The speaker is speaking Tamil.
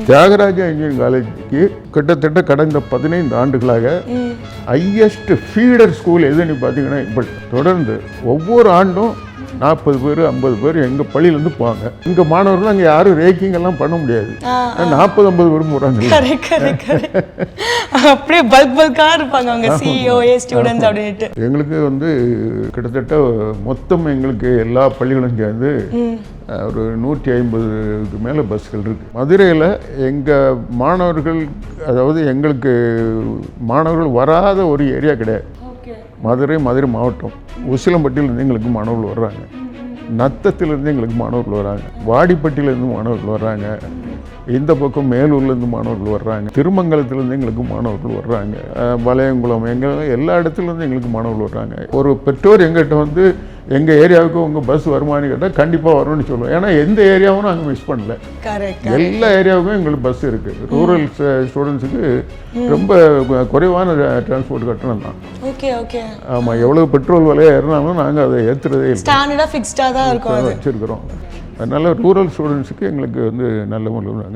தியாகராஜா இன்ஜினியரிங் காலேஜுக்கு கிட்டத்தட்ட கடந்த 15 ஆண்டுகளாக ஹையஸ்ட் ஃபீடர் ஸ்கூல் எதுன்னு பார்த்தீங்கன்னா இப்போ தொடர்ந்து ஒவ்வொரு ஆண்டும் 40 பேர் 50 பேர் எங்கள் பள்ளியிலேருந்து போவாங்க. எங்கள் மாணவர்கள் அங்கே யாரும் ரேக்கிங் எல்லாம் பண்ண முடியாது. 40-50 பேர் போகிறாங்க. அப்படியே பல்காக இருப்பாங்க அவங்க சிஇஓஏ ஸ்டூடெண்ட்ஸ் அப்படின்ட்டு. எங்களுக்கு கிட்டத்தட்ட மொத்தம் எங்களுக்கு எல்லா பள்ளிகளும் சேர்ந்து ஒரு 150க்கு மேலே பஸ்கள் இருக்குது. மதுரையில் எங்கள் மாணவர்கள், அதாவது எங்களுக்கு மாணவர்கள் வராத ஒரு ஏரியா கிடையாது. மதுரை மாவட்டம் உசிலம்பட்டியிலேருந்து எங்களுக்கு மாணவர்கள் வர்றாங்க, நத்தத்திலேருந்து எங்களுக்கு மாணவர்கள் வர்றாங்க, வாடிப்பட்டியிலேருந்து மாணவர்கள் வர்றாங்க, இந்த பக்கம் மேலூர்லேருந்து மாணவர்கள் வர்றாங்க, திருமங்கலத்திலேருந்து எங்களுக்கு மாணவர்கள் வர்றாங்க, வளையங்குளம் எல்லா இடத்துலேருந்து எங்களுக்கு மாணவர்கள் வர்றாங்க. ஒரு பெற்றோர் எங்கிட்ட எங்கள் ஏரியாவுக்கு உங்கள் பஸ் வருமானு கேட்டால் கண்டிப்பாக வரும்னு சொல்லுவோம். ஏன்னா எந்த ஏரியாவும் நாங்கள் மிஸ் பண்ணல, எல்லா ஏரியாவுக்கும் எங்களுக்கு பஸ் இருக்குது. ரூரல் ஸ்டூடெண்ட்ஸுக்கு ரொம்ப குறைவான டிரான்ஸ்போர்ட் கட்டணம் தான். ஆமாம், எவ்வளோ பெட்ரோல் விலையாக ஏறினாலும் நாங்கள் அதை ஏற்றுறதே இல்லை, ஃபிக்ஸ்டாக தான் இருக்கும் வச்சுருக்கிறோம். அதனால் ரூரல் ஸ்டூடெண்ட்ஸுக்கு எங்களுக்கு நல்ல முறையில்